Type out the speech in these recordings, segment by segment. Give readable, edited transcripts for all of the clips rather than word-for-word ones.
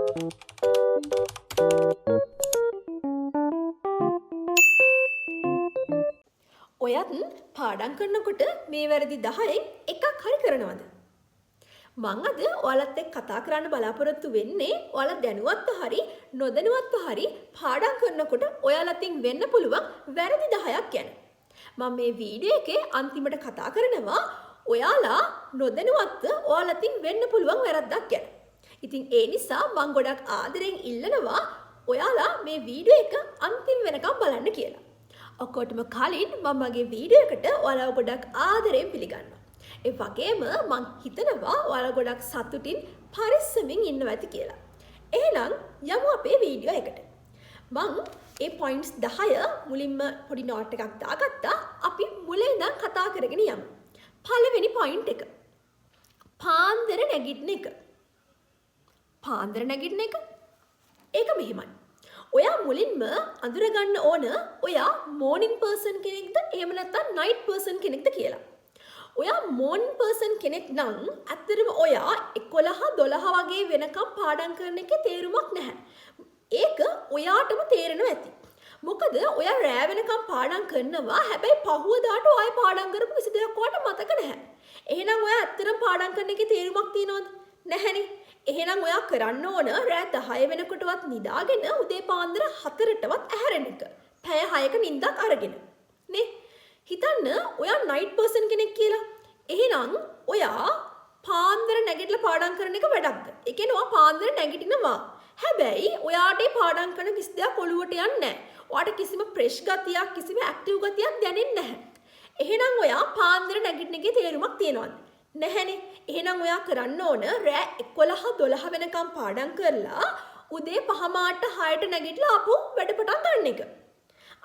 ඔයත් පාඩම් කරනකොට මේ වැරදි 10න් එකක් හරි කරනවද? මං අද ඔයාලත් එක්ක කතා කරන්න බලාපොරොත්තු වෙන්නේ ඔයාලා දැනුවත්ව හරි නොදැනුවත්ව හරි පාඩම් කරනකොට ඔයාලටින් වෙන්න පුළුවන් වැරදි 10ක් ගැන. මම මේ වීඩියෝ එකේ අන්තිමට කතා කරනවා ඔයාලා නොදැනුවත්ව ඔයාලටින් වෙන්න පුළුවන් වැරද්දක් ගැන. ඉතින් ඒ නිසා මං ගොඩක් ආදරෙන් ඉල්ලනවා ඔයාලා මේ වීඩියෝ එක අන්තිම වෙනකම් බලන්න කියලා. ඔක්කොටම කලින් මම මගේ වීඩියෝ එකට ඔයාලව ගොඩක් ආදරෙන් පිළිගන්නවා. ඒ වගේම මං හිතනවා ඔයාලා ගොඩක් සතුටින් පරිස්සමින් ඉන්නවා ඇති කියලා. එහෙනම් යමු අපේ වීඩියෝ එකට. මං ඒ පොයින්ට්ස් 10 මුලින්ම පොඩි නෝට් එකක් දාගත්තා. අපි මුලින් ඉඳන් කතා කරගෙන යමු. පළවෙනි පොයින්ට් එක. පාන්දර නැගිටින එක. පාන්දර නැගිටින එක. ඒක මෙහෙමයි. ඔයා මුලින්ම අඳුරගන්න ඕන ඔයා මෝර්නිං පර්සන් කෙනෙක්ද එහෙම නැත්නම් නයිට් පර්සන් කෙනෙක්ද කියලා. ඔයා මෝර්නිං පර්සන් කෙනෙක් නම් ඇත්තටම ඔයා 11 12 වගේ වෙනකම් පාඩම් කරන එකේ තේරුමක් නැහැ. ඒක ඔයාටම තේරෙනවා ඇති. මොකද ඔයා රෑ වෙනකම් පාඩම් කරනවා හැබැයි පහුවදාට ඔය පාඩම් කරපු කිසි දෙයක් ඔයාට මතක නැහැ. එහෙනම් ඔයා ඇත්තටම පාඩම් කරන එකේ තේරුමක් තියනවද? නැහැනේ. එහෙනම් ඔයා කරන්න ඕන රෑ 10 වෙනකොටවත් නිදාගෙන උදේ පාන්දර 4ටවත් ඇහැරෙන එක. පැය 6ක නිින්දක් අරගෙන. නේ? හිතන්න ඔයා නයිට් පර්සන් කෙනෙක් කියලා. එහෙනම් ඔයා පාන්දර නැගිටලා පාඩම් කරන එක වැඩක්ද? ඒ කියන්නේ ඔයා පාන්දර නැගිටිනවා. හැබැයි ඔයාට ඒ පාඩම් කරන කිසි දෙයක් ඔළුවට යන්නේ නැහැ. ඔයාට කිසිම ප්‍රෙෂ් ගතියක් කිසිම ඇක්ටිව් ගතියක් දැනෙන්නේ නැහැ. එහෙනම් ඔයා පාන්දර නැගිටින එකේ තේරුමක් තියනවද? නැහැනේ. එහෙනම් ඔයා කරන්න ඕන රෑ 11 12 වෙනකම් පාඩම් කරලා උදේ 5 6ට නැගිටලා ආපහු වැඩ පටන් ගන්න එක.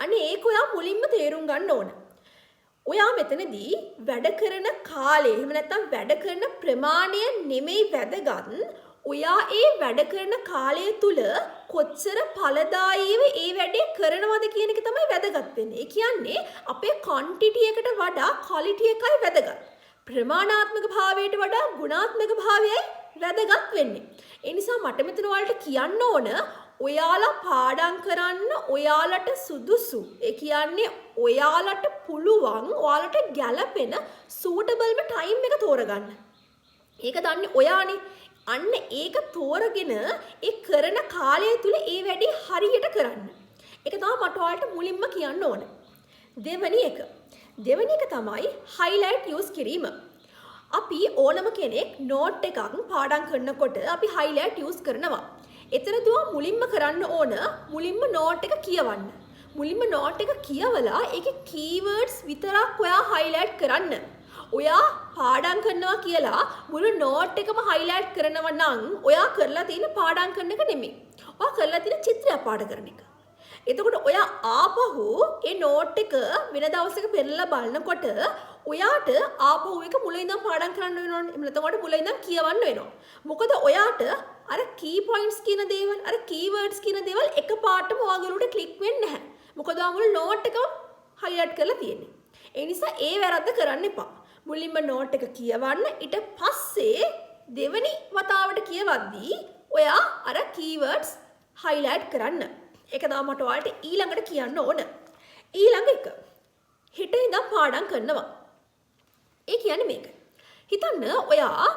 අනේ ඒක ඔයා මුලින්ම තේරුම් ගන්න ඕන. ඔයා මෙතනදී වැඩ කරන කාලය එහෙම නැත්නම් වැඩ කරන ප්‍රමාණය නෙමෙයි වැදගත්. ඔයා ඒ වැඩ කරන කාලය තුල කොච්චර ඵලදායීව ඒ වැඩේ කරනවද කියන එක තමයි වැදගත් වෙන්නේ. ඒ කියන්නේ අපේ ක්වොන්ටිටි එකට වඩා ක්වොලිටි එකයි වැදගත්. ප්‍රමාණාත්මක භාවයට වඩා ගුණාත්මක භාවයයි වැදගත් වෙන්නේ. ඒ නිසා මට මෙතන ඔයාලට කියන්න ඕන ඔයාලා පාඩම් කරන්න ඔයාලට සුදුසු. ඒ කියන්නේ ඔයාලට පුළුවන් ඔයාලට ගැළපෙන සූටබල්ම ටයිම් එක තෝරගන්න. ඒක දන්නේ ඔයානේ. අන්න ඒක තෝරගෙන ඒ කරන කාලය තුල ඒ වැඩේ හරියට කරන්න. ඒක තමයි මට ඔයාලට මුලින්ම කියන්න ඕන. දෙවෙනි එක තමයි highlight use කිරීම. අපි ඕනම කෙනෙක් නෝට් එකක් පාඩම් කරනකොට අපි highlight use කරනවා. එතනදී මුලින්ම කරන්න ඕන මුලින්ම නෝට් එක කියවන්න. මුලින්ම නෝට් එක කියවලා ඒකේ keywords විතරක් ඔයා highlight කරන්න. ඔයා පාඩම් කරනවා කියලා මුළු නෝට් එකම highlight කරනවා නම් ඔයා කරලා තියෙන පාඩම් කරන එක නෙමෙයි. ඔයා කරලා තියෙන චිත්‍රය පාඩම් කරන එක. එතකොට ඔයා ආපහු ඒ නෝට් එක වෙන දවසක පෙරලා බලනකොට ඔයාට ආපහු එක මුලින් ඉඳන් පාඩම් කරන්න වෙනවනේ. එහෙම නැත්නම් ඔයාට මුලින් ඉඳන් කියවන්න වෙනවා. මොකද ඔයාට අර key points කියන දේවල්, අර keywords කියන දේවල් එකපාරටම ඔයාගේ ඔළුවට ක්ලික් වෙන්නේ නැහැ. මොකද ඔයා මුළු නෝට් එකම highlight කරලා තියෙන්නේ. ඒ නිසා ඒ වැරද්ද කරන්න එපා. මුලින්ම නෝට් එක කියවන්න ඊට පස්සේ දෙවෙනි වතාවට කියවද්දී ඔයා අර keywords highlight කරන්න. ඒක තමයි මට ඔයාලට ඊළඟට කියන්න ඕන. ඊළඟ එක. හිත ඉඳන් පාඩම් කරනවා. ඒ කියන්නේ මේක. හිතන්න ඔයා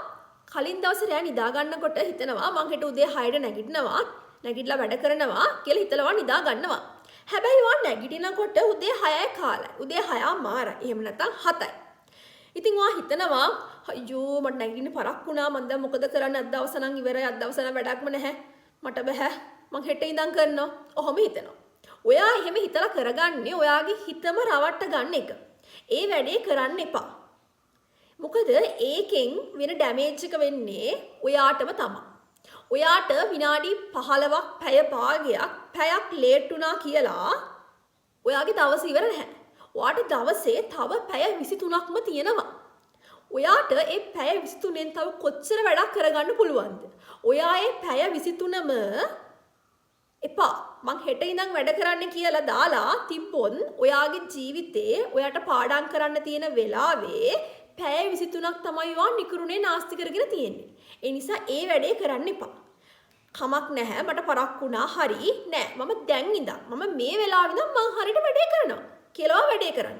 කලින් දවසේ රෑ නිදා ගන්නකොට හිතනවා මං හෙට උදේ 6ට නැගිටිනවා. නැගිටලා වැඩ කරනවා කියලා හිතලවා නිදා ගන්නවා. හැබැයි ඔයා නැගිටිනකොට උදේ 6යි කාලයි. උදේ 6 මාරයි. එහෙම නැත්නම් 7යි. ඉතින් ඔයා හිතනවා අයියෝ මට නැගිටින්න පරක් වුණා. මං දැන් මොකද කරන්නේ? අද දවස නම් ඉවරයි. අද දවස නම් වැඩක්ම නැහැ. මට බෑ. මං හෙට ඉඳන් කරනවා. ඔහොම හිතනවා. ඔයා එහෙම හිතලා කරගන්නේ ඔයාගේ හිතම රවට්ට ගන්න එක. ඒ වැඩේ කරන්න එපා. මොකද ඒකෙන් වෙන ඩැමේජ් එක වෙන්නේ ඔයාටම තමයි. ඔයාට විනාඩි 15ක් පැය භාගයක් පැයක් ලේට් වුණා කියලා ඔයාගේ දවස ඉවර නැහැ. ඔයාට දවසේ තව පැය 23ක්ම තියෙනවා. ඔයාට ඒ පැය 23න් තව කොච්චර වැඩක් කරගන්න පුළුවන්ද? ඔයා ඒ පැය 23ම එපා මං හෙට ඉඳන් වැඩ කරන්න කියලා දාලා තිබ්බොත් ඔයාගේ ජීවිතේ ඔයාට පාඩම් කරන්න තියෙන වෙලාවේ පැය 23ක් තමයි ඔයා නිකරුණේ නාස්ති කරගෙන තියෙන්නේ. ඒ නිසා ඒ වැඩේ කරන්න එපා. කමක් නැහැ මට පරක් වුණා හරි නෑ මම දැන් ඉඳන් මම මේ වෙලාවෙ ඉඳන් මං හරියට වැඩේ කරනවා කියලා වැඩේ කරන්න.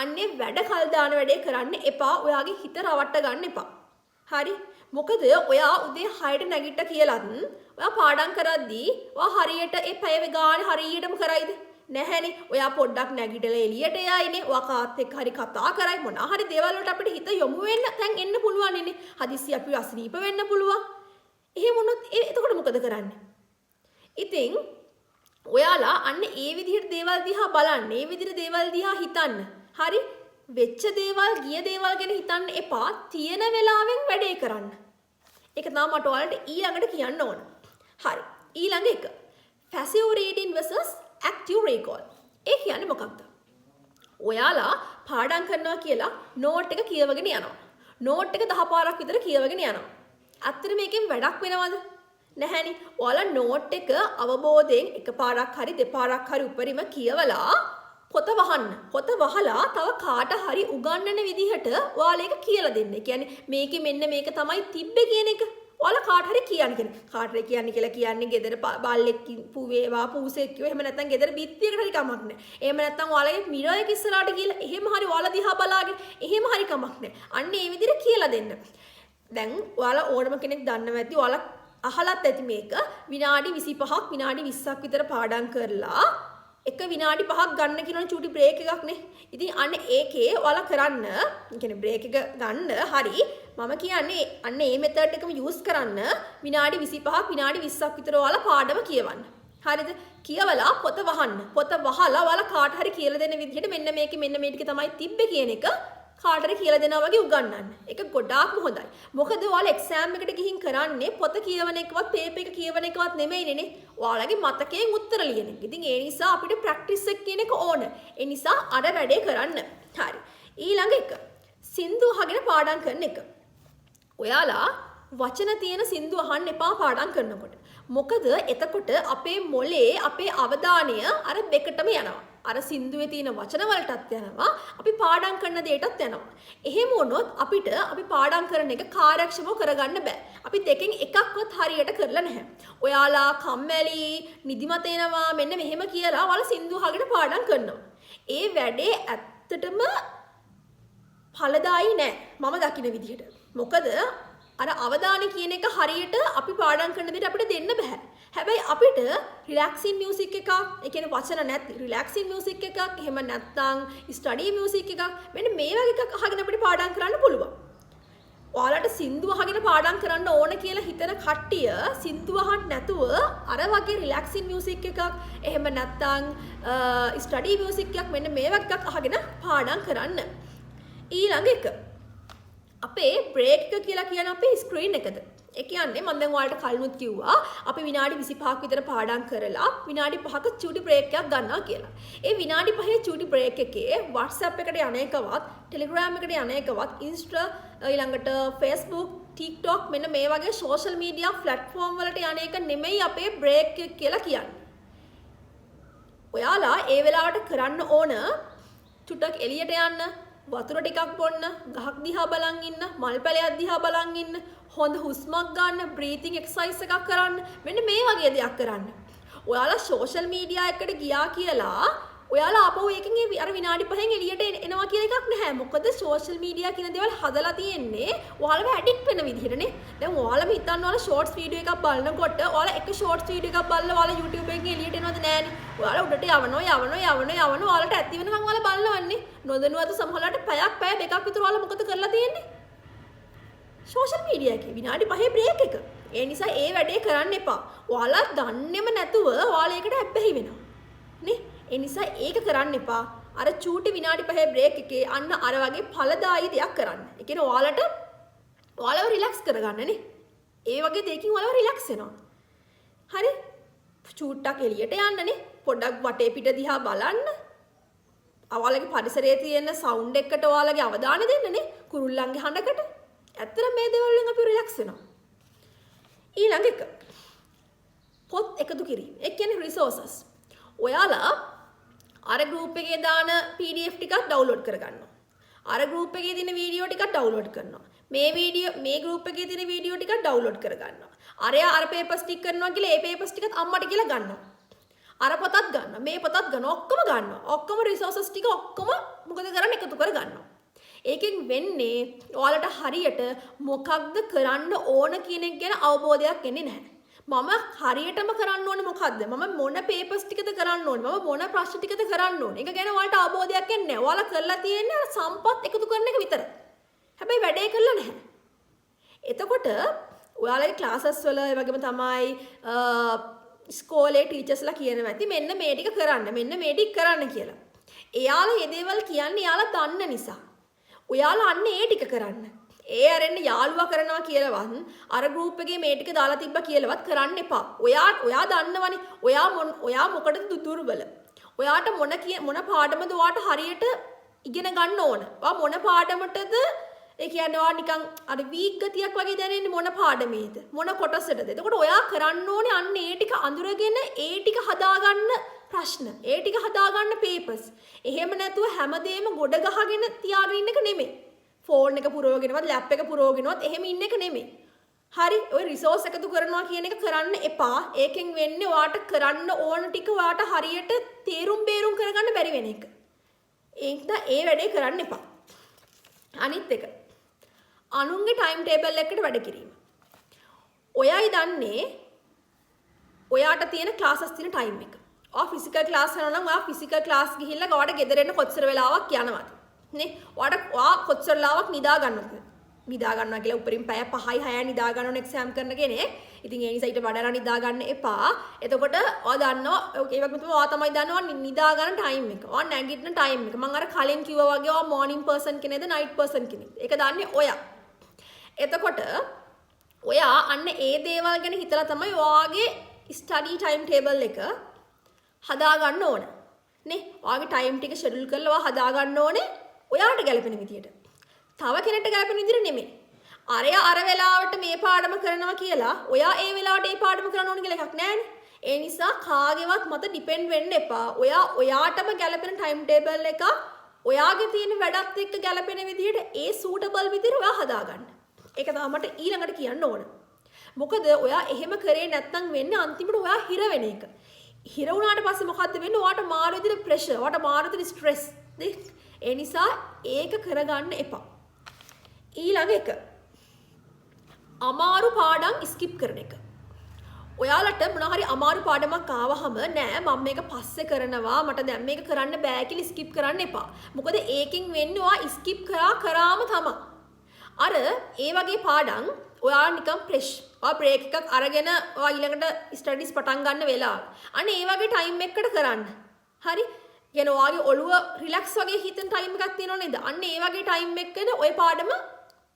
අන්නේ වැඩ කල් දාන වැඩේ කරන්න එපා. ඔයාගේ හිත රවට්ට ගන්න එපා. හරි? මොකද ඔයා උදේ 6ට නැගිට්ට කියලාත් ඔයා පාඩම් කරද්දී ඔයා හරියට ඒ පැය ගානේ හරියටම කරයිද? නැහැනේ. ඔයා පොඩ්ඩක් නැගිටලා එළියට යයිනේ. ඔයා කාත් එක්ක හරි කතා කරයි මොනවා හරි දේවල් වලට අපිට හිත යොමු වෙන්න දැන් එන්න පුළුවන් නේ. හදිස්සි අපි අසනීප වෙන්න පුළුවන්. එහෙම වුණොත් එතකොට මොකද කරන්නේ? ඉතින් ඔයාලා අන්න ඒ විදිහට දේවල් දිහා බලන්න. ඒ විදිහට දේවල් දිහා හිතන්න. හරි? වෙච්ච දේවල් ගිය දේවල් ගැන හිතන්න එපා. තියෙන වෙලාවෙන් වැඩේ කරන්න. ඒක තමයි මට ඔයාලට ඊළඟට කියන්න ඕන. හරි. ඊළඟ එක. passive reading versus active recall. ඒ කියන්නේ මොකක්ද? ඔයාලා පාඩම් කරනවා කියලා නෝට් එක කියවගෙන යනවා. නෝට් එක 10 පාරක් විතර කියවගෙන යනවා. අත්තර මේකෙන් වැඩක් වෙනවද? නැහැනේ. ඔයාලා නෝට් එක අවබෝධයෙන් එකපාරක් හරි දෙපාරක් හරි උපරිම කියවලා පොත වහන්න. පොත වහලා තව කාට හරි උගන්වන විදිහට ඔයාලා ඒක කියලා දෙන්න. ඒ කියන්නේ මේකේ මෙන්න මේක තමයි තිබ්බේ කියන එක. ඔයාලා කාට හරි කියන්නේ. කාට හරි කියන්නේ කියලා කියන්නේ ගෙදර බල්ලෙක් පුවේවා පූසෙක් කිව්ව. එහෙම නැත්නම් ගෙදර බිත්තියකට හරි කමක් නැහැ. එහෙම නැත්නම් ඔයාලගේ මිරර් එක ඉස්සරහට ගිහලා එහෙම හරි ඔයාලා දිහා බලාගෙන එහෙම හරි කමක් නැහැ. අන්න ඒ විදිහට කියලා දෙන්න. දැන් ඔයාලා ඕනම කෙනෙක් දන්නවා ඇති ඔයාලා අහලත් ඇති මේක විනාඩි 25ක් විනාඩි 20ක් විතර පාඩම් කරලා එක විනාඩි 5ක් ගන්න කියනවනේ චූටි බ්‍රේක් එකක් නේ. ඉතින් අන්න ඒකේ ඔයාලා කරන්න, කියන්නේ බ්‍රේක් එක ගන්න හරි මම කියන්නේ අන්න මේ මෙතඩ් එකම යූස් කරන්න විනාඩි 25ක් විනාඩි 20ක් විතර ඔයාලා පාඩම කියවන්න. හරිද? කියවලා පොත වහන්න. පොත වහලා ඔයාලා කාට හරි කියලා දෙන්න විදිහට මෙන්න මේක තමයි තිබ්බේ කියන එක කාට හරි කියලා දෙනවා වගේ උගන්වන්න. ඒක ගොඩාක්ම හොඳයි. මොකද ඔයාලා එක්සෑම් එකට ගිහින් කරන්නේ පොත කියවන එකවත් පේපර් එක කියවන එකවත් නෙමෙයිනේ. ඔයාලගේ මතකයෙන් උත්තර ලියන එක. ඉතින් ඒ නිසා අපිට ප්‍රැක්ටිස් එක කියන එක ඕන. ඒ නිසා අර වැඩේ කරන්න. හරි. ඊළඟ එක. සින්දු අහගෙන පාඩම් කරන එක. ඔයාලා වචන තියෙන සින්දු අහන්න එපා පාඩම් කරනකොට. මොකද එතකොට අපේ මොලේ අපේ අවධානය අර දෙකටම යනවා. අර සින්දුවේ තියෙන වචන වලටත් යනවා අපි පාඩම් කරන දෙයටත් යනවා. එහෙම වුණොත් අපිට අපි පාඩම් කරන එක කාර්යක්ෂමව කරගන්න බෑ. අපි දෙකෙන් එකක්වත් හරියට කරලා නැහැ. ඔයාලා කම්මැලි නිදිමත එනවා මෙන්න මෙහෙම කියලා ඔයාලා සින්දු අහගෙන පාඩම් කරනවා. ඒ වැඩේ ඇත්තටම ඵලදායි නෑ මම දකින විදිහට. මොකද අර අවධානය කියන එක හරියට අපි පාඩම් කරන දෙයට අපිට දෙන්න බෑ. හැබැයි අපිට රිලැක්සින් මියුසික් එකක්, ඒ කියන්නේ වචන නැති රිලැක්සින් මියුසික් එකක්, එහෙම නැත්නම් ස්ටඩි මියුසික් එකක් මෙන්න මේ වගේ එකක් අහගෙන අපිට පාඩම් කරන්න පුළුවන්. ඔයාලට සින්දු අහගෙන පාඩම් කරන්න ඕන කියලා හිතන කට්ටිය සින්දු අහන්න නැතුව අර වගේ රිලැක්සින් මියුසික් එකක්, එහෙම නැත්නම් ස්ටඩි මියුසික් එකක් මෙන්න මේ වගේ එකක් අහගෙන පාඩම් කරන්න. ඊළඟ එක අපේ බ්‍රේක් එක කියලා කියන අපේ ස්ක්‍රීන් එකද. ඒ කියන්නේ මම දැන් ඔයාලට කලිනුත් කිව්වා අපි විනාඩි 25ක් විතර පාඩම් කරලා විනාඩි 5ක චූටි බ්‍රේක් එකක් ගන්නවා කියලා. ඒ විනාඩි 5 චූටි බ්‍රේක් එකේ WhatsApp එකට යන එකවත්, Telegram එකට යන එකවත්, Insta ඊළඟට Facebook, TikTok මෙන්න මේ වගේ social media platform වලට යන එක නෙමෙයි අපේ බ්‍රේක් එක කියලා කියන්නේ. ඔයාලා ඒ වෙලාවට කරන්න ඕන චුට්ටක් එළියට යන්න, වතුර ටිකක් බොන්න, ගහක් දිහා බලන් ඉන්න, මල් පැලයක් දිහා බලන් ඉන්න, හොඳ හුස්මක් ගන්න, breathing exercise එකක් කරන්න. මෙන්න මේ වගේ දෙයක් කරන්න. ඔයාලා social media එකට ගියා කියලා ඔයාලා ආපහු එකකින් අර විනාඩි 5න් එළියට එනවා කියලා එකක් නැහැ. මොකද social media කියන දේවල් හදලා තියෙන්නේ ඔයාලව ඇඩික්ට් වෙන විදිහටනේ. දැන් ඔයාලම හිතන්න ඔයාලා shorts video එකක් බලනකොට ඔයාලා එක shorts video එකක් බලලා ඔයාලා YouTube එකෙන් එළියට එනවද නැහැනේ. ඔයාලා උඩට යවනවා ඔයාලට ඇති වෙනකන් ඔයාලා බලනවන්නේ. නොදැනුවත්ව සමහරවිට පැය දෙකක් විතර ඔයාලා මොකද කරලා තියෙන්නේ? social media එකේ විනාඩි 5 break එක. ඒ නිසා ඒ වැඩේ කරන්න එපා. ඔයාලා දන්නේම නැතුව ඔයාලා ඒකට ඇබ්බැහි වෙනවා. නේ? ඒ නිසා ඒක කරන්න එපා. අර චූටි විනාඩි 5 බ්‍රේක් එකේ අන්න අර වගේ ඵලදායී දෙයක් කරන්න. ඒ කියන්නේ ඔයාලව රිලැක්ස් කරගන්නනේ. ඒ වගේ දෙයකින් ඔයාලව රිලැක්ස් වෙනවා. හරි? චූට්ටක් එළියට යන්නනේ. පොඩ්ඩක් වටේ පිට දිහා බලන්න. ඔයාලගේ පරිසරයේ තියෙන සවුන්ඩ් එකකට ඔයාලගේ අවධානය දෙන්නනේ. කුරුල්ලන්ගේ හඬකට. ඇත්තට මේ දේවල් වලින් අපි රිලැක්ස් වෙනවා. ඊළඟ එක. පොත් එකතු කිරීම. ඒ කියන්නේ resources. ඔයාලා අර ගෲප් එකේ දාන PDF ටිකක් ඩවුන්ලෝඩ් කරගන්නවා. අර ගෲප් එකේ තියෙන වීඩියෝ ටිකක් ඩවුන්ලෝඩ් කරනවා. මේ ගෲප් එකේ තියෙන වීඩියෝ ටිකක් ඩවුන්ලෝඩ් කරගන්නවා. අරයා අර පේපර්ස් ටික කරනවා කියලා ඒ පේපර්ස් ටිකත් අම්මට කියලා ගන්නවා. අර පොතත් ගන්නවා. මේ පොතත් ගන්නවා. ඔක්කොම ගන්නවා. ඔක්කොම රිසෝසස් ටික ඔක්කොම මොකද කරන්නේ එකතු කර ගන්නවා. ඒකෙන් වෙන්නේ ඔයාලට හරියට මොකක්ද කරන්න ඕන කියන එක ගැන අවබෝධයක් එන්නේ නැහැ. මම හරියටම කරන්න ඕනේ මොකද්ද? මම මොන පේපර්ස් ටිකද කරන්න ඕනේ? මම මොන ප්‍රශ්න ටිකද කරන්න ඕනේ? ඒක ගැන ඔයාලට අවබෝධයක් එන්නේ නැහැ. ඔයාලා කරලා තියෙන්නේ අර සම්පත් එකතු කරන එක විතරයි. හැබැයි වැඩේ කරලා නැහැ. එතකොට ඔයාලගේ ක්ලාසස් වල ඒ වගේම තමයි ස්කෝලේ ටීචර්ස්ලා කියනවා ඇති මෙන්න මේ ටික කරන්න. මෙන්න මේ ටික කරන්න කියලා. එයාලා මේ දේවල් කියන්නේ එයාලා දන්න නිසා. ඔයාලා අන්න ඒ ටික කරන්න. ඒ අරෙන්න යාළුවා කරනවා කියලාවත් අර ගෲප් එකේ මේ ටික දාලා තිබ්බා කියලාවත් කරන්න එපා. ඔයා දන්නවනේ. ඔයා මොකටද දුර්වල? ඔයාට මොන පාඩමද ඔයාට හරියට ඉගෙන ගන්න ඕන. ඔයා මොන පාඩමටද ඒ කියන්නේ ඔයා නිකන් අර වීක් ගතියක් වගේ දැනෙන්නේ මොන පාඩමේද? මොන කොටසටද? එතකොට ඔයා කරන්න ඕනේ අන්න ඒ ටික අඳුරගෙන ඒ ටික හදාගන්න ප්‍රශ්න. ඒ ටික හදාගන්න පේපර්ස්. එහෙම නැතුව හැමදේම ගොඩ ගහගෙන තියාගෙන ඉන්න එක නෙමෙයි. ෆෝන් එක පුරවගෙනවත් ලැප් එක පුරවගෙනවත් එහෙම ඉන්න එක නෙමෙයි. හරි ඔය රිසෝස් එකතු කරනවා කියන එක කරන්න එපා. ඒකෙන් වෙන්නේ ඔයාට කරන්න ඕන ටික ඔයාට හරියට තේරුම් බේරුම් කරගන්න බැරි වෙන එක. ඒක ඒ වැඩේ කරන්න එපා. අනිත් එක අනුන්ගේ ටයිම් ටේබල් එකකට වැඩ කිරීම. ඔයයි දන්නේ ඔයාට තියෙන ක්ලාසස් තියෙන ටයිම් එක. ඔයා ෆිසිකල් ක්ලාස් කරනවා නම් ඔයා ෆිසිකල් ක්ලාස් ගිහිල්ලා ඔයාට ගෙදර එන්න කොච්චර වෙලාවක් යනවද? නේ? ඔයා කොච්චර වෙලාවක් නිදා ගන්නවද? නිදා ගන්නවා කියලා උඩරින් පැය 5යි 6යි නිදා ගන්න ඕන එක්සෑම් කරන කෙනෙක්. ඉතින් ඒ නිසා ඊට වඩා නිදා ගන්න එපා. එතකොට ඔයා දන්නවා ඒ වගේම තමයි ඔයා තමයි දන්නවා නිදා ගන්න ටයිම් එක. ඔයා නැගිටින ටයිම් එක. මම අර කලින් කිව්වා වගේ ඔයා මෝර්නින් පර්සන් කෙනෙක්ද නයිට් පර්සන් කෙනෙක්ද? ඒක දන්නේ ඔයා. එතකොට ඔයා අන්න ඒ දේවල් ගැන හිතලා තමයි ඔයාගේ ස්ටඩි ටයිම් ටේබල් එක හදා ගන්න ඕන. නේ? ඔයාගේ ටයිම් ටික ෂෙඩියුල් කරලා ඔයා හදා ගන්න ඕනේ ඔයාට ගැලපෙන විදියට. තව කෙනෙක්ට ගැලපෙන විදියට නෙමෙයි. අරයා අර වෙලාවට මේ පාඩම කරනවා කියලා ඔයා ඒ වෙලාවට ඒ පාඩම කරන්න ඕන කියලා එකක් නැහැනේ. ඒ නිසා කාගේවත් මත ඩිපෙන්ඩ් වෙන්න එපා. ඔයාටම ගැලපෙන ටයිම් ටේබල් එක ඔයාගේ තියෙන වැඩත් එක්ක ගැලපෙන විදියට ඒ සූටබල් විදියට ඔයා හදාගන්න. ඒක තමයි මට ඊළඟට කියන්න ඕන. මොකද ඔයා එහෙම කරේ නැත්නම් වෙන්නේ අන්තිමට ඔයා හිර වෙන එක. හිර වුණාට පස්සේ මොකද්ද වෙන්නේ? ඔයාට මාරු විදිහට ප්‍රෙෂර්, ඔයාට මාරු විදිහට ස්ට්‍රෙස්. ඒ නිසා ඒක කරගන්න එපා. ඊළඟ එක අමාරු පාඩම් ස්කිප් කරන එක. ඔයාලට මොනවා හරි අමාරු පාඩමක් ආවහම නෑ මම මේක පස්සේ කරනවා මට දැන් මේක කරන්න බෑ කියලා ස්කිප් කරන්න එපා. මොකද ඒකෙන් වෙන්නේ ඔයා ස්කිප් කරාම තමයි. අර ඒ වගේ පාඩම් ඔයා නිකන් ඔයා බ්‍රේක් එකක් අරගෙන ඔයා ඊළඟට ස්ටඩිස් පටන් ගන්න වෙලාව. අනේ ඒ වගේ ටයිම් එකකට කරන්න. හරි? කියන ඔයාගේ ඔළුව රිලැක්ස් වගේ හිතෙන ටයිම් එකක් තියෙනව නේද? අන්න ඒ වගේ ටයිම් එකකද ඔය පාඩම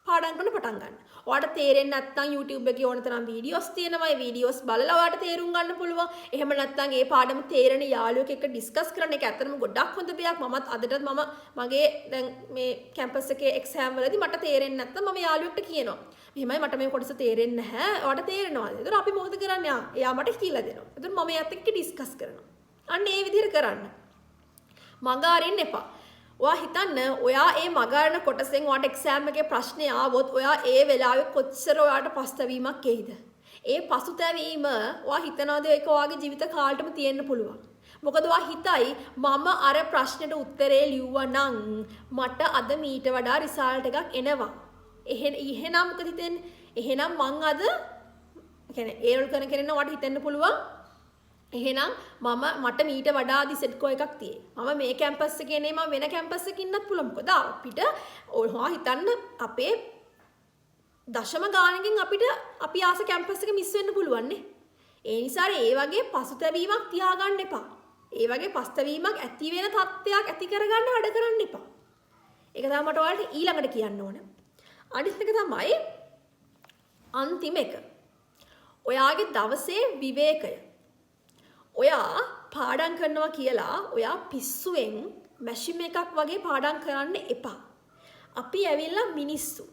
කරන්න පටන් ගන්න. ඔයාට තේරෙන්නේ නැත්නම් YouTube එකේ ඕන තරම් වීඩියෝස් තියෙනවා. ඒ වීඩියෝස් බලලා ඔයාට තේරුම් ගන්න පුළුවන්. එහෙම නැත්නම් ඒ පාඩම තේරෙන යාළුවෙක් එක්ක ඩිස්කස් කරන එක ඇත්තටම ගොඩක් හොඳ දෙයක්. මමත් අදටත් මගේ දැන් මේ කැම්පස් එකේ එක්සෑම් වලදී මට තේරෙන්නේ නැත්නම් මම යාළුවෙක්ට කියනවා. මෙහෙමයි මට මේ කොටස තේරෙන්නේ නැහැ. ඔයාට තේරෙනවද? ඒතර අපි මොකද කරන්නේ? එයා මට කියලා දෙනවා. ඒතර මම එයාත් එක්ක ඩිස්කස් කරනවා. අන්න ඒ විදිහට කරන්න. මග අරින්න එපා. ඔයා හිතන්න ඔයා ඒ මගාරන කොටසෙන් ඔයාට එක්සෑම් එකේ ප්‍රශ්නේ ආවොත් ඔයා ඒ වෙලාවේ කොච්චර ඔයාට පස්තැවීමක් එයිද? ඒ පසුතැවීම ඔයා හිතනවාද ඒක ඔයාගේ ජීවිත කාලෙටම තියෙන්න පුළුවන්. මොකද ඔයා හිතයි මම අර ප්‍රශ්නෙට උත්තරේ ලිව්වා නම් මට අද මීට වඩා රිසල්ට් එකක් එනවා. එහෙනම් මොකද හිතෙන්නේ? එහෙනම් මං අද කියන්නේ ඒරල් කරන කෙනෙක් ඔයාට හිතෙන්න පුළුවන් එහෙනම් මට මීට වඩා දිසෙට්කෝ එකක් තියෙයි. මම මේ කැම්පස් එකේ නේ මම වෙන කැම්පස් එකක ඉන්නත් පුළුවන්. මොකද අපිට ඔයා හිතන්න අපේ දශම ගානකින් අපි ආස කැම්පස් එක මිස් වෙන්න පුළුවන් නේ. ඒ නිසා ඒ වගේ පසුතැවීමක් තියාගන්න එපා. ඒ වගේ පසුතැවීමක් ඇති වෙන තත්ත්වයක් ඇති කරගන්න වැඩ කරන්න එපා. ඒක තමයි මට ඔයාලට ඊළඟට කියන්න ඕන. අනිත් එක තමයි අන්තිම එක. ඔයාගේ දවසේ විවේකය. ඔයා පාඩම් කරනවා කියලා ඔයා පිස්සුවෙන් මැෂින් එකක් වගේ පාඩම් කරන්න එපා. අපි ඇවිල්ලා මිනිස්සු.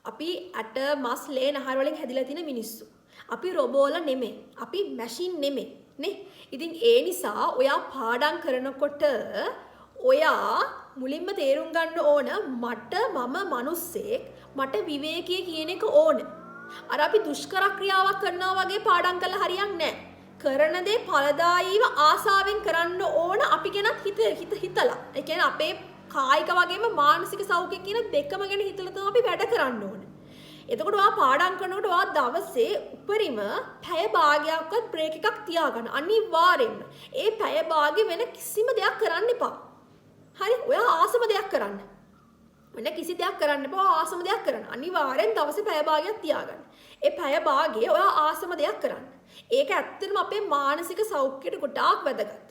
අපි ඇට මස් ලේ නහර වලින් හැදිලා තියෙන මිනිස්සු. අපි රොබෝල නෙමෙයි. අපි මැෂින් නෙමෙයි. නේ? ඉතින් ඒ නිසා ඔයා පාඩම් කරනකොට ඔයා මුලින්ම තේරුම් ගන්න ඕන මම මිනිස්සෙක් මට විවේකයේ කියන එක ඕන. අර අපි දුෂ්කර ක්‍රියාවක් කරනවා වගේ පාඩම් කළා හරියන්නේ නැහැ. කරන දේ ඵලදායීව ආසාවෙන් කරන්න ඕන අපි ගැනත් හිතලා. ඒ කියන්නේ අපේ කායික වගේම මානසික සෞඛ්‍ය කියන දෙකම ගැන හිතලා තමයි අපි වැඩ කරන්න ඕන. එතකොට ඔයා පාඩම් කරනකොට ඔයා දවසේ උපරිම පැය භාගයක්වත් බ්‍රේක් එකක් තියාගන්න. අනිවාර්යෙන්ම. ඒ පැය භාගෙ වෙන කිසිම දෙයක් කරන්න එපා. හරි? ඔයා ආසම දෙයක් කරන්න. වෙන කිසි දෙයක් කරන්න එපා. ආසම දෙයක් කරන්න. අනිවාර්යෙන් දවසේ පැය භාගයක් තියාගන්න. ඒ පැය භාගය ඔයා ආසම දෙයක් කරන්න. ඒක ඇත්තටම අපේ මානසික සෞඛ්‍යයට ගොඩාක් වැදගත්.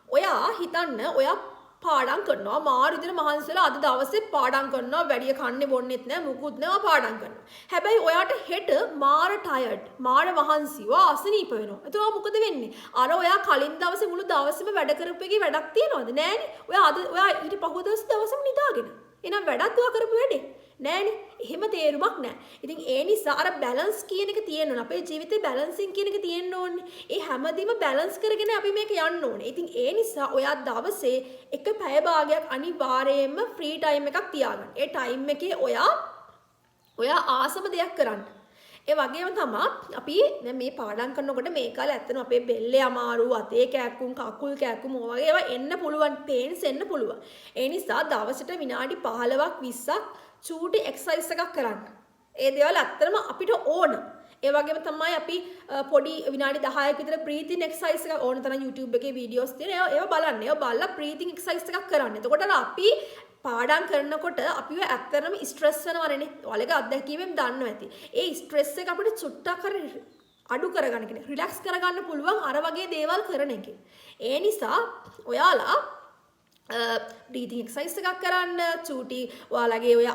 ඔයා හිතන්න ඔයා පාඩම් කරනවා මාරු විදිහට මහන්සිලා අද දවසේ පාඩම් කරනවා වැඩි කන්නේ බොන්නෙත් නෑ මුකුත් නෑ පාඩම් කරනවා. හැබැයි ඔයාට හෙට මාර ටයර්ඩ් මාර මහන්සි ඔයා අසනීප වෙනවා. එතකොට මොකද වෙන්නේ? අර ඔයා කලින් දවසේ මුළු දවසේම වැඩ කරපු එකේ වැඩක් තියනවද? නෑනේ. ඔයා ඊට පහුව දවසම නිදාගෙන. එහෙනම් වැඩක් ඔයා කරපු වැඩේ නෑනේ. එහෙම තේරුමක් නෑ. ඉතින් ඒ නිසා අර බැලන්ස් කියන එක තියෙන්න ඕනේ. අපේ ජීවිතේ බැලන්සින් කියන එක තියෙන්න ඕනේ. ඒ හැමදේම බැලන්ස් කරගෙන අපි මේක යන්න ඕනේ. ඉතින් ඒ නිසා ඔයා දවසේ එක පැය භාගයක් අනිවාර්යයෙන්ම ෆ්‍රී ටයිම් එකක් තියාගන්න. ඒ ටයිම් එකේ ඔයා ආසම දෙයක් කරන්න. ඒ වගේම තමයි අපි දැන් මේ පාඩම් කරනකොට මේ කාලේ ඇත්තටම අපේ බෙල්ලේ අමාරු, අතේ කැක්කුම්, කකුල් කැක්කුම් වගේ ඒවා එන්න පුළුවන්, පේන්ස් එන්න පුළුවන්. ඒ නිසා දවසට විනාඩි 15ක් 20ක් චූටි එක්සර්සයිස් එකක් කරන්න. ඒ දේවල් ඇත්තටම අපිට ඕන. ඒ වගේම තමයි අපි පොඩි විනාඩි 10ක විතර බ්‍රීතින් එක්සර්සයිස් එකක් ඕන තරම් YouTube එකේ වීඩියෝස් තියෙනවා. ඒවා බලන්න. ඒවා බලලා බ්‍රීතින් එක්සර්සයිස් එකක් කරන්න. එතකොට අපි පාඩම් කරනකොට අපිව ඇත්තටම ස්ට්‍රෙස් වෙනවනේ. ඔයාලගේ අත්දැකීමෙන් දන්නවා ඇති. ඒ ස්ට්‍රෙස් එක අපිට චුට්ටක් හරි අඩු කරගන්න කියන්නේ රිලැක්ස් කරගන්න පුළුවන් අර වගේ දේවල් කරන එකේ. ඒ නිසා ඔයාලා බ්‍රීතින් එක්සර්සයිස් එකක් කරන්න චූටි ඔයාලගේ ඔය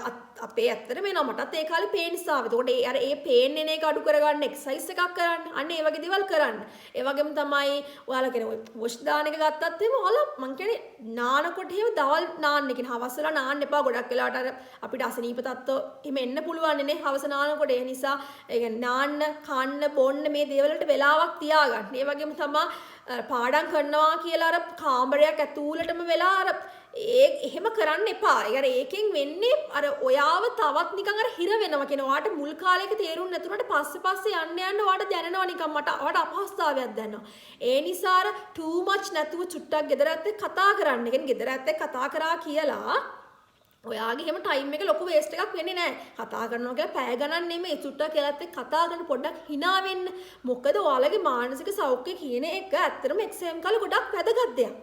අපේ ඇත්තට වෙනවා මටත් ඒ කාලේ පේන්ස් ආවා. එතකොට ඒ පේන් එන එක අඩු කරගන්න එක්සර්සයිස් එකක් කරන්න. අන්න ඒ වගේ දේවල් කරන්න. ඒ වගේම තමයි ඔයාලා කියන ඔය වොෂ් දාන එක ගත්තත් එහෙම ඔයාලා මං කියන්නේ නානකොට එහෙම දවල් නාන්න කියන හවස වෙලා නාන්න එපා. ගොඩක් වෙලාවට අර අපිට අසනීප තත්ත්ව එහෙම එන්න පුළුවන් නේ හවස නානකොට. ඒ නිසා ඒ කියන්නේ නාන්න, කන්න, බොන්න මේ දේවල් වලට වෙලාවක් තියාගන්න. ඒ වගේම තමයි පාඩම් කරනවා කියලා අර කාමරයක් ඇතුළටම වෙලා අර එහෙම කරන්න එපා. ඒකෙන් වෙන්නේ අර ඔයාව තවත් නිකන් අර හිර වෙනවා කියන ඔයාට මුල් කාලේක තේරුම් නැතුනට පස්සේ යන්න ඔයාට දැනෙනවා නිකන් ඔයාට අපහසුතාවයක් දැනෙනවා. ඒ නිසා අර too much නැතුව චුට්ටක් ගෙදර ඇත්තේ කතා කරන්න. කියන්නේ ගෙදර ඇත්තේ කතා කරා කියලා ඔයාගේ හැම ටයිම් එක ලොකු වේස්ට් එකක් වෙන්නේ නැහැ. කතා කරනවා කියලා පැය ගණන් නෙමෙයි චුට්ටක් කියලා ඇත්තේ කතා කරන පොඩ්ඩක් hina වෙන්න. මොකද ඔයාලගේ මානසික සෞඛ්‍ය කියන එක ඇත්තටම එක්සෑම් කාලේ ගොඩක් වැදගත් දෙයක්.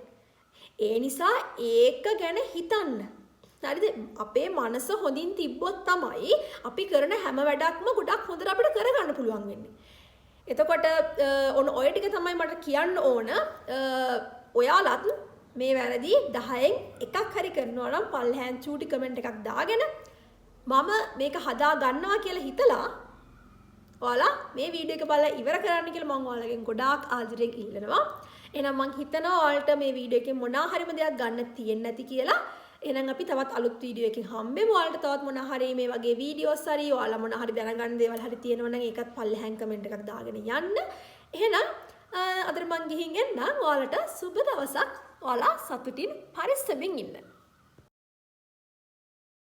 ඒ නිසා ඒක ගැන හිතන්න. හරිද? අපේ මනස හොඳින් තිබ්බොත් තමයි අපි කරන හැම වැඩක්ම ගොඩක් හොඳට අපිට කරගන්න පුළුවන් වෙන්නේ. එතකොට ඔය ටික තමයි මට කියන්න ඕන. ඔයාලත් මේ වැරදි 10න් එකක් හරි කරනවා නම් පල්ලෙහාන් චූටි කමෙන්ට් එකක් දාගෙන මම මේක හදා ගන්නවා කියලා හිතලා ඔයාලා මේ වීඩියෝ එක බලලා ඉවර කරන්න කියලා මම ඔයාලගෙන් ගොඩාක් ආදරයෙන් ඉල්ලනවා. එහෙනම් මම හිතනවා ඔයාලට මේ වීඩියෝ එකෙන් මොනවා හරිම දෙයක් ගන්න තියෙන්නේ නැති කියලා. එහෙනම් අපි තවත් අලුත් වීඩියෝ එකකින් හම්බෙමු. ඔයාලට තවත් මොනවා හරි මේ වගේ වීඩියෝස් හරි ඔයාලා මොනවා හරි දැනගන්න දේවල් හරි තියෙනවා නම් ඒකත් පල්ලෙහාන් කමෙන්ට් එකක් දාගෙන යන්න. එහෙනම් අද මං ගිහින් එන්නම්. ඔයාලට සුබ දවසක්. ඔයාලා සතුටින් පරිස්සමින් ඉන්න.